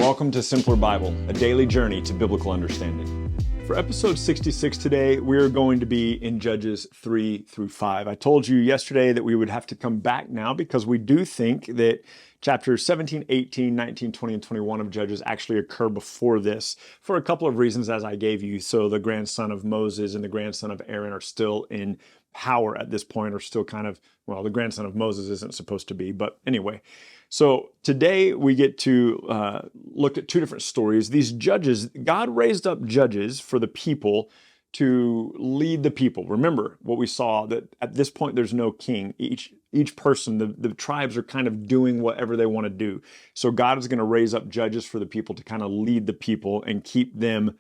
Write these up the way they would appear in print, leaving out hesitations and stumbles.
Welcome to Simpler Bible, a daily journey to biblical understanding. For episode 66 today, we are going to be in Judges 3 through 5. I told you yesterday that we would have to come back now because we do think that chapters 17, 18, 19, 20, and 21 of Judges actually occur before this for a couple of reasons as I gave you. So the grandson of Moses and the grandson of Aaron are still in power at this point, or still kind of, well, the grandson of Moses isn't supposed to be, but anyway. So today we get to look at two different stories. These judges, God raised up judges for the people to lead the people. Remember what we saw, that at this point there's no king. Each person, the tribes are kind of doing whatever they want to do. So God is going to raise up judges for the people to kind of lead the people and keep them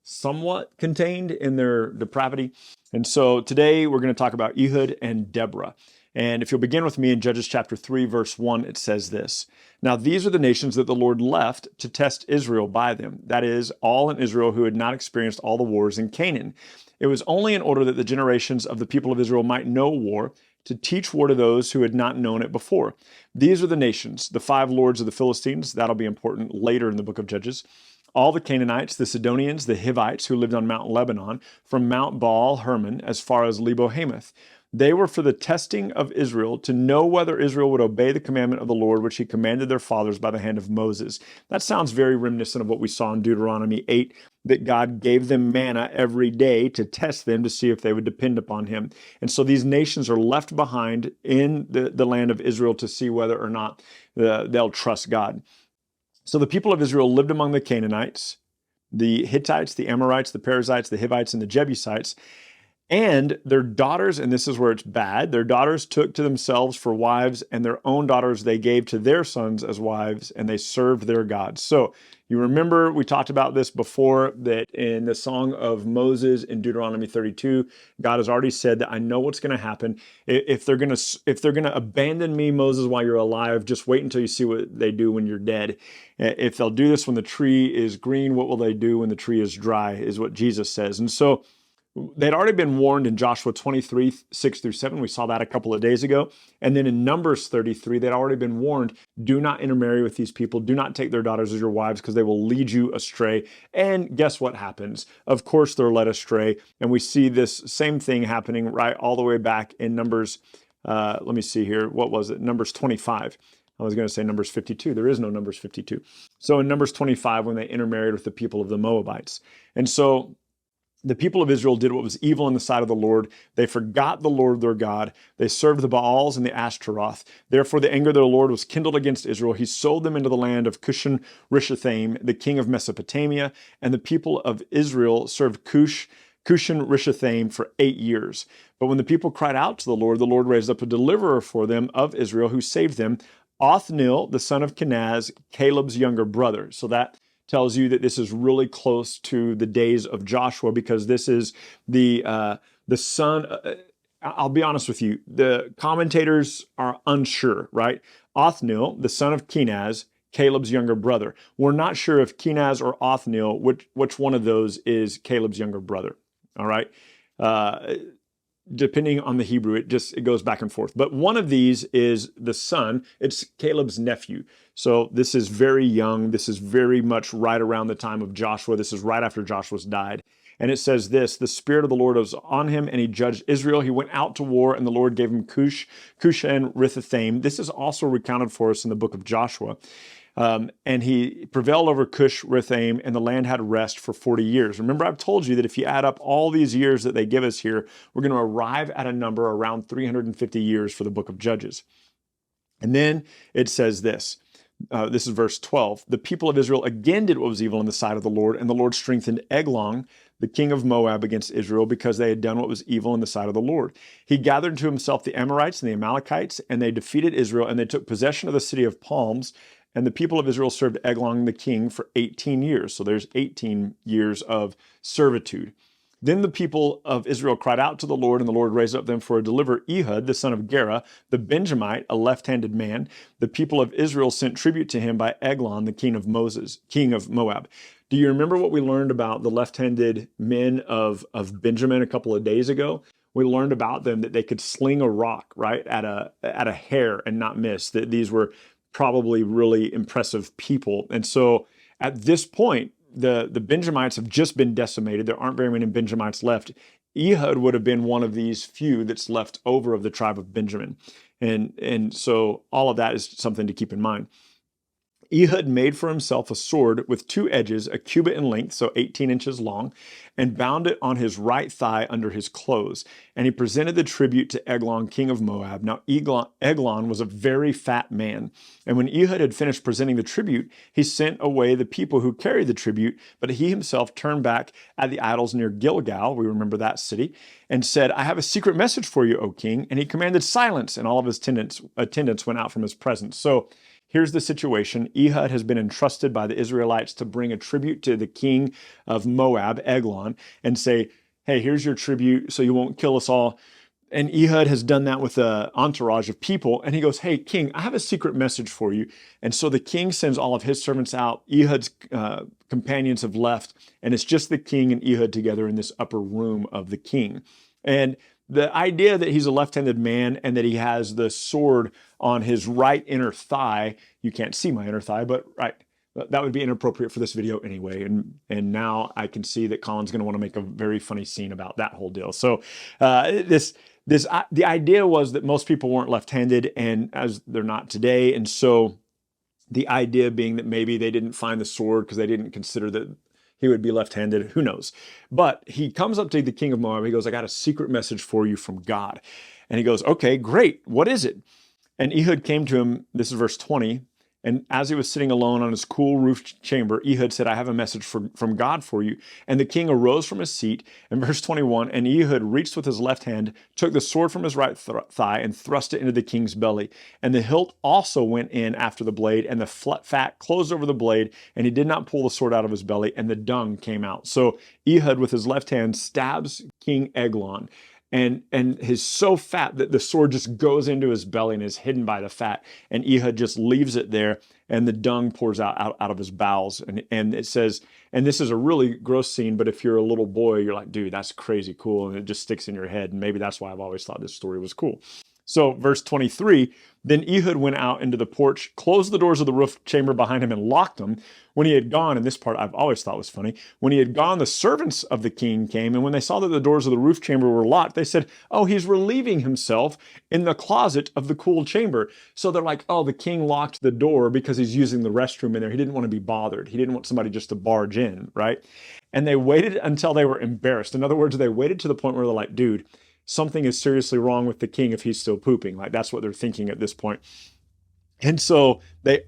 somewhat contained in their depravity. And so today we're going to talk about Ehud and Deborah. And if you'll begin with me in Judges chapter 3, verse 1, it says this: "Now these are the nations that the Lord left to test Israel by them, that is, all in Israel who had not experienced all the wars in Canaan. It was only in order that the generations of the people of Israel might know war, to teach war to those who had not known it before. These are the nations, the 5 lords of the Philistines," that'll be important later in the book of Judges, "all the Canaanites, the Sidonians, the Hivites who lived on Mount Lebanon, from Mount Baal Hermon as far as Lebo Hamath. They were for the testing of Israel, to know whether Israel would obey the commandment of the Lord, which he commanded their fathers by the hand of Moses." That sounds very reminiscent of what we saw in Deuteronomy 8, that God gave them manna every day to test them to see if they would depend upon him. And so these nations are left behind in the land of Israel to see whether or not they'll trust God. So the people of Israel lived among the Canaanites, the Hittites, the Amorites, the Perizzites, the Hivites, and the Jebusites. And their daughters, and this is where it's bad, their daughters took to themselves for wives, and their own daughters they gave to their sons as wives, and they served their gods. So you remember we talked about this before, that in the Song of Moses in Deuteronomy 32, God has already said that I know what's going to happen. If they're going to abandon me, Moses, while you're alive, just wait until you see what they do when you're dead. If they'll do this when the tree is green, what will they do when the tree is dry, is what Jesus says. And so they'd already been warned in Joshua 23, 6 through 7. We saw that a couple of days ago. And then in Numbers 33, they'd already been warned, do not intermarry with these people. Do not take their daughters as your wives, because they will lead you astray. And guess what happens? Of course, they're led astray. And we see this same thing happening right all the way back in Numbers. Let me see here. What was it? Numbers 25. I was going to say Numbers 52. There is no Numbers 52. So in Numbers 25, when they intermarried with the people of the Moabites. And so the people of Israel did what was evil in the sight of the Lord. They forgot the Lord their God. They served the Baals and the Asheroth. Therefore, the anger of the Lord was kindled against Israel. He sold them into the land of Cushan Rishathaim, the king of Mesopotamia, and the people of Israel served Cushan Rishathaim for 8 years. But when the people cried out to the Lord raised up a deliverer for them of Israel, who saved them, Othniel, the son of Kenaz, Caleb's younger brother. So that tells you that this is really close to the days of Joshua, because this is the son. I'll be honest with you, the commentators are unsure, right? Othniel, the son of Kenaz, Caleb's younger brother. We're not sure if Kenaz or Othniel, which one of those is Caleb's younger brother. All right. Depending on the Hebrew, it goes back and forth. But one of these is the son. It's Caleb's nephew. So this is very young. This is very much right around the time of Joshua. This is right after Joshua's died. And it says this: the Spirit of the Lord was on him, and he judged Israel. He went out to war, and the Lord gave him Cushan Rishathaim. This is also recounted for us in the book of Joshua. And he prevailed over Cush Rishathaim, and the land had rest for 40 years. Remember, I've told you that if you add up all these years that they give us here, we're going to arrive at a number around 350 years for the book of Judges. And then it says this. This is verse 12. The people of Israel again did what was evil in the sight of the Lord, and the Lord strengthened Eglon, the king of Moab, against Israel, because they had done what was evil in the sight of the Lord. He gathered to himself the Amorites and the Amalekites, and they defeated Israel, and they took possession of the city of palms. And the people of Israel served Eglon the king for 18 years. So there's 18 years of servitude. Then the people of Israel cried out to the Lord, and the Lord raised up them for a deliverer, Ehud, the son of Gera, the Benjamite, a left-handed man. The people of Israel sent tribute to him by Eglon, the king of Moab. Do you remember what we learned about the left-handed men of Benjamin a couple of days ago? We learned about them that they could sling a rock, right, at a hair and not miss. That these were probably really impressive people. And so At this point, the Benjamites have just been decimated. There aren't very many Benjamites left. Ehud would have been one of these few that's left over of the tribe of Benjamin. And so all of that is something to keep in mind. Ehud made for himself a sword with 2 edges, a cubit in length, so 18 inches long, and bound it on his right thigh under his clothes. And he presented the tribute to Eglon, king of Moab. Now Eglon was a very fat man. And when Ehud had finished presenting the tribute, he sent away the people who carried the tribute, but he himself turned back at the idols near Gilgal, we remember that city, and said, I have a secret message for you, O king. And he commanded silence, and all of his attendants went out from his presence. So here's the situation. Ehud has been entrusted by the Israelites to bring a tribute to the king of Moab, Eglon, and say, hey, here's your tribute so you won't kill us all. And Ehud has done that with an entourage of people. And he goes, hey, king, I have a secret message for you. And so the king sends all of his servants out. Ehud's companions have left. And it's just the king and Ehud together in this upper room of the king. And the idea that he's a left-handed man and that he has the sword on his right inner thigh, you can't see my inner thigh, but right, that would be inappropriate for this video anyway. And now I can see that Colin's going to want to make a very funny scene about that whole deal. So the idea was that most people weren't left-handed, and as they're not today. And so the idea being that maybe they didn't find the sword because they didn't consider that he would be left-handed. Who knows? But he comes up to the king of Moab. He goes, I got a secret message for you from God. And he goes, okay, great. What is it? And Ehud came to him, this is verse 20, and as he was sitting alone on his cool roofed chamber, Ehud said, I have a message from God for you. And the king arose from his seat, and verse 21, and Ehud reached with his left hand, took the sword from his right thigh, and thrust it into the king's belly. And the hilt also went in after the blade, and the fat closed over the blade, and he did not pull the sword out of his belly, and the dung came out. So Ehud with his left hand stabs King Eglon. And he's so fat that the sword just goes into his belly and is hidden by the fat. And Ehud just leaves it there, and the dung pours out of his bowels. And it says, and this is a really gross scene, but if you're a little boy, you're like, dude, that's crazy cool. And it just sticks in your head. And maybe that's why I've always thought this story was cool. So verse 23, then Ehud went out into the porch, closed the doors of the roof chamber behind him, and locked them. When he had gone, and this part I've always thought was funny, when he had gone, the servants of the king came, and when they saw that the doors of the roof chamber were locked, they said, oh, he's relieving himself in the closet of the cool chamber. So they're like, oh, the king locked the door because he's using the restroom in there. He didn't want to be bothered. He didn't want somebody just to barge in, right? And they waited until they were embarrassed. In other words, they waited to the point where they're like, dude, something is seriously wrong with the king if he's still pooping. Like, that's what they're thinking at this point. And so they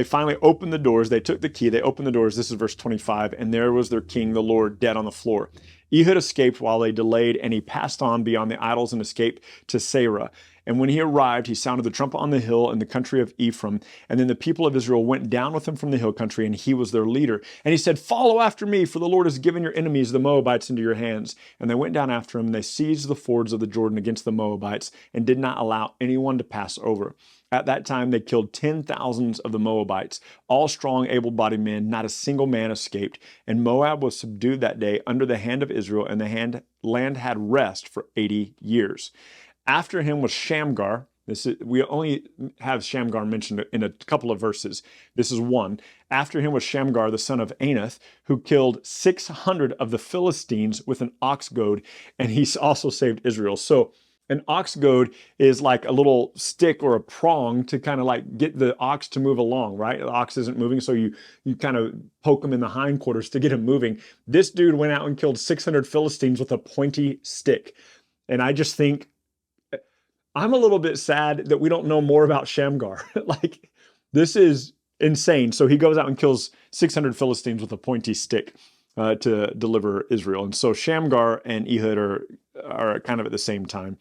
finally opened the doors. They took the key. They opened the doors. This is verse 25. And there was their king, the Lord, dead on the floor. Ehud escaped while they delayed, and he passed on beyond the idols and escaped to Sarah. And when he arrived, he sounded the trumpet on the hill in the country of Ephraim. And then the people of Israel went down with him from the hill country, and he was their leader. And he said, follow after me, for the Lord has given your enemies, the Moabites, into your hands. And they went down after him, and they seized the fords of the Jordan against the Moabites, and did not allow anyone to pass over. At that time, they killed 10,000 of the Moabites, all strong, able-bodied men. Not a single man escaped. And Moab was subdued that day under the hand of Israel, and the land had rest for 80 years. After him was Shamgar. We only have Shamgar mentioned in a couple of verses. This is one. After him was Shamgar, the son of Anath, who killed 600 of the Philistines with an ox goad, and he also saved Israel. So an ox goad is like a little stick or a prong to kind of like get the ox to move along, right? The ox isn't moving, so you kind of poke him in the hindquarters to get him moving. This dude went out and killed 600 Philistines with a pointy stick. And I just think, I'm a little bit sad that we don't know more about Shamgar. Like, this is insane. So he goes out and kills 600 Philistines with a pointy stick to deliver Israel. And so Shamgar and Ehud are kind of at the same time.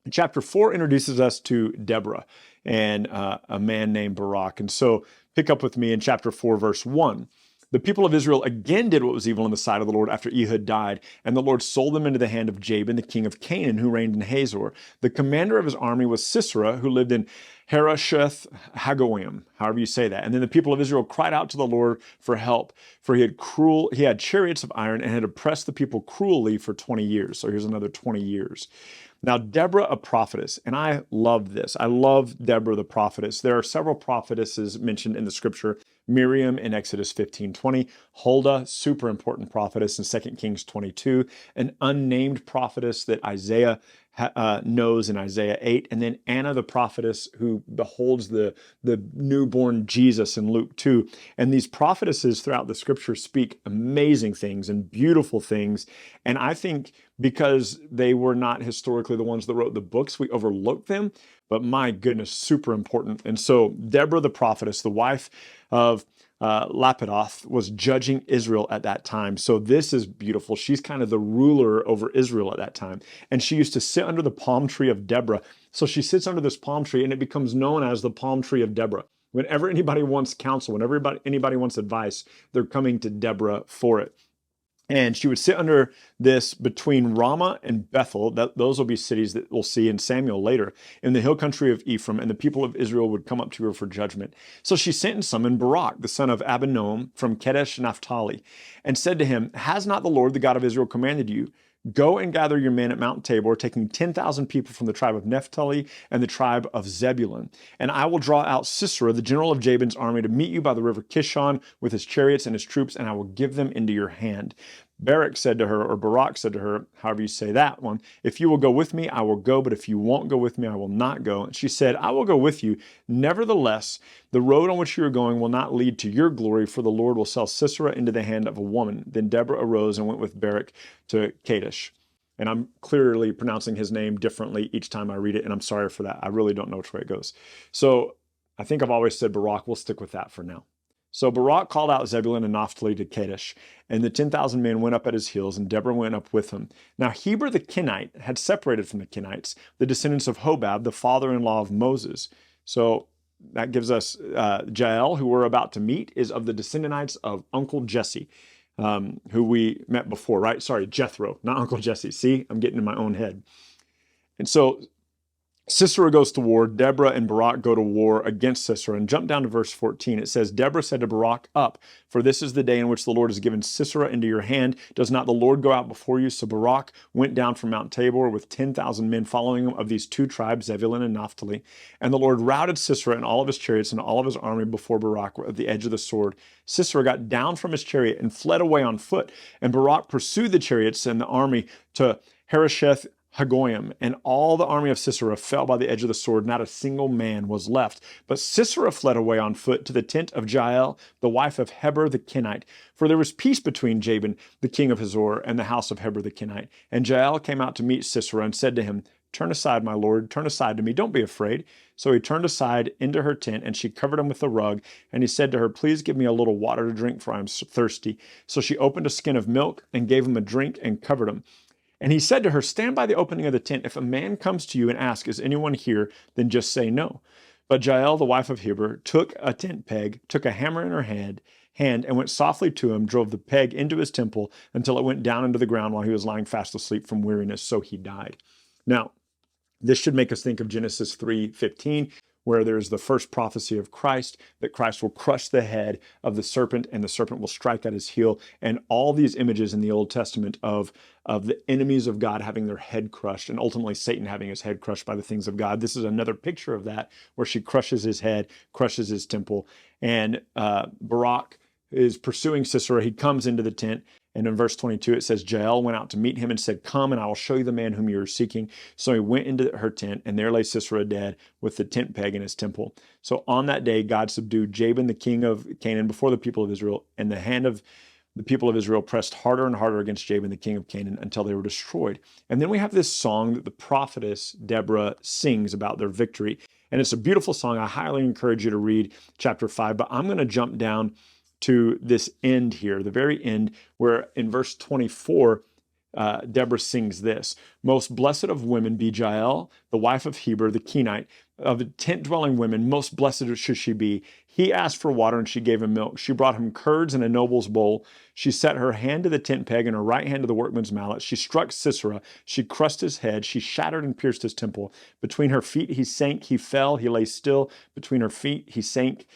Chapter 4 introduces us to Deborah and a man named Barak. And so pick up with me in chapter 4, verse 1. The people of Israel again did what was evil in the sight of the Lord after Ehud died, and the Lord sold them into the hand of Jabin, the king of Canaan, who reigned in Hazor. The commander of his army was Sisera, who lived in Harosheth Hagoyim, however you say that. And then the people of Israel cried out to the Lord for help, for he had chariots of iron and had oppressed the people cruelly for 20 years. So here's another 20 years. Now, Deborah, a prophetess, and I love this. I love Deborah, the prophetess. There are several prophetesses mentioned in the scripture. Miriam in Exodus 15:20, Huldah, super important prophetess in 2 Kings 22, an unnamed prophetess that Isaiah knows in Isaiah 8, and then Anna, the prophetess who beholds the newborn Jesus in Luke 2. And these prophetesses throughout the scripture speak amazing things and beautiful things. And I think because they were not historically the ones that wrote the books, we overlook them. But my goodness, super important. And so Deborah, the prophetess, the wife of Lapidoth, was judging Israel at that time. So this is beautiful. She's kind of the ruler over Israel at that time. And she used to sit under the palm tree of Deborah. So she sits under this palm tree and it becomes known as the palm tree of Deborah. Whenever anybody wants counsel, whenever anybody wants advice, they're coming to Deborah for it. And she would sit under this between Ramah and Bethel. Those will be cities that we'll see in Samuel later, in the hill country of Ephraim, and the people of Israel would come up to her for judgment. So she sent and summoned Barak, the son of Abinoam, from Kadesh Naphtali, and said to him, "Has not the Lord, the God of Israel, commanded you? Go and gather your men at Mount Tabor, taking 10,000 people from the tribe of Naphtali and the tribe of Zebulun. And I will draw out Sisera, the general of Jabin's army, to meet you by the river Kishon with his chariots and his troops, and I will give them into your hand." Barak said to her, or Barak said to her, however you say that one, "If you will go with me, I will go, but if you won't go with me, I will not go." And she said, "I will go with you. Nevertheless, the road on which you are going will not lead to your glory, for the Lord will sell Sisera into the hand of a woman." Then Deborah arose and went with Barak to Kadesh. And I'm clearly pronouncing his name differently each time I read it, and I'm sorry for that. I really don't know which way it goes. So I think I've always said Barak. We'll stick with that for now. So Barak called out Zebulun and Naphtali to Kadesh, and the 10,000 men went up at his heels, and Deborah went up with him. Now Heber the Kenite had separated from the Kenites, the descendants of Hobab, the father-in-law of Moses. So that gives us Jael, who we're about to meet, is of the descendants of Uncle Jesse, who we met before, right? Sorry, Jethro, not Uncle Jesse. See, I'm getting in my own head. And so Sisera goes to war. Deborah and Barak go to war against Sisera. And jump down to verse 14. It says, Deborah said to Barak, "Up, for this is the day in which the Lord has given Sisera into your hand. Does not the Lord go out before you?" So Barak went down from Mount Tabor with 10,000 men following him of these two tribes, Zebulun and Naphtali. And the Lord routed Sisera and all of his chariots and all of his army before Barak at the edge of the sword. Sisera got down from his chariot and fled away on foot. And Barak pursued the chariots and the army to Harosheth Hagoyim, and all the army of Sisera fell by the edge of the sword. Not a single man was left. But Sisera fled away on foot to the tent of Jael, the wife of Heber the Kenite. For there was peace between Jabin, the king of Hazor, and the house of Heber the Kenite. And Jael came out to meet Sisera and said to him, "Turn aside, my lord, turn aside to me. Don't be afraid." So he turned aside into her tent, and she covered him with a rug. And he said to her, "Please give me a little water to drink, for I am thirsty." So she opened a skin of milk and gave him a drink and covered him. And he said to her, "Stand by the opening of the tent. If a man comes to you and asks, 'Is anyone here?' then just say no." But Jael, the wife of Heber, took a tent peg, took a hammer in her hand, and went softly to him, drove the peg into his temple until it went down into the ground while he was lying fast asleep from weariness. So he died. Now, this should make us think of Genesis 3:15, where there's the first prophecy of Christ, that Christ will crush the head of the serpent and the serpent will strike at his heel. And all these images in the Old Testament of the enemies of God having their head crushed, and ultimately Satan having his head crushed by the things of God. This is another picture of that, where she crushes his head, crushes his temple. And Barak is pursuing Sisera. He comes into the tent. And in verse 22, it says, Jael went out to meet him and said, "Come, and I will show you the man whom you are seeking." So he went into her tent, and there lay Sisera dead with the tent peg in his temple. So on that day, God subdued Jabin, the king of Canaan, before the people of Israel, and the hand of the people of Israel pressed harder and harder against Jabin, the king of Canaan, until they were destroyed. And then we have this song that the prophetess Deborah sings about their victory. And it's a beautiful song. I highly encourage you to read chapter 5, but I'm going to jump down to this end here, the very end, where in verse 24, Deborah sings this: "Most blessed of women be Jael, the wife of Heber the Kenite. Of the tent-dwelling women, most blessed should she be. He asked for water, and she gave him milk. She brought him curds in a noble's bowl. She set her hand to the tent peg and her right hand to the workman's mallet. She struck Sisera. She crushed his head. She shattered and pierced his temple. Between her feet he sank, he fell, he lay still. Between her feet he sank,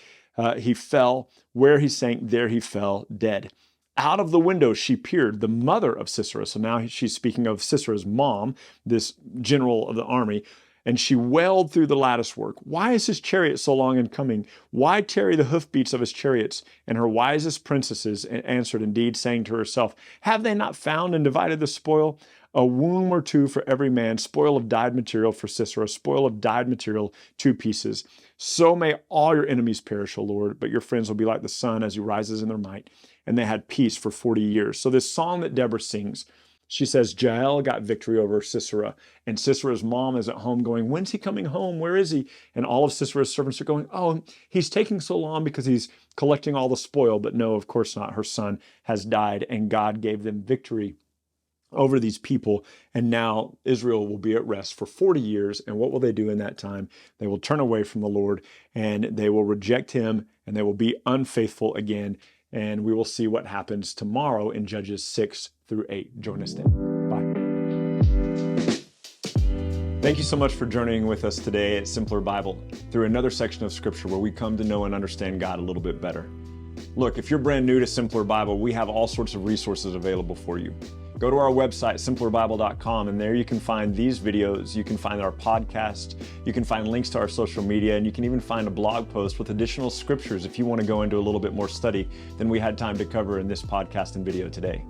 he fell. Where he sank, there he fell, dead." Out of the window she peered, the mother of Sisera. So now she's speaking of Sisera's mom, this general of the army. And she wailed through the lattice work. Why is his chariot so long in coming? Why tarry the hoofbeats of his chariots? And her wisest princesses answered, indeed, saying to herself, have they not found and divided the spoil? A womb or two for every man, spoil of dyed material for Sisera, spoil of dyed material, 2 pieces. So may all your enemies perish, O Lord, but your friends will be like the sun as he rises in their might. And they had peace for 40 years. So this song that Deborah sings, she says, Jael got victory over Sisera. And Sisera's mom is at home going, when's he coming home? Where is he? And all of Sisera's servants are going, oh, he's taking so long because he's collecting all the spoil. But no, of course not. Her son has died, and God gave them victory over these people. And now Israel will be at rest for 40 years. And what will they do in that time? They will turn away from the Lord, and they will reject him, and they will be unfaithful again. And we will see what happens tomorrow in Judges 6 through 8. Join us then. Bye. Thank you so much for journeying with us today at Simpler Bible through another section of Scripture where we come to know and understand God a little bit better. Look, if you're brand new to Simpler Bible, we have all sorts of resources available for you. Go to our website, simplerbible.com, and there you can find these videos, you can find our podcast, you can find links to our social media, and you can even find a blog post with additional scriptures if you want to go into a little bit more study than we had time to cover in this podcast and video today.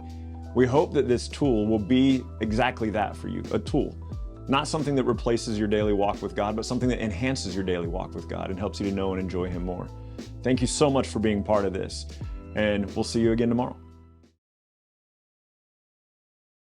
We hope that this tool will be exactly that for you, a tool. Not something that replaces your daily walk with God, but something that enhances your daily walk with God and helps you to know and enjoy Him more. Thank you so much for being part of this, and we'll see you again tomorrow.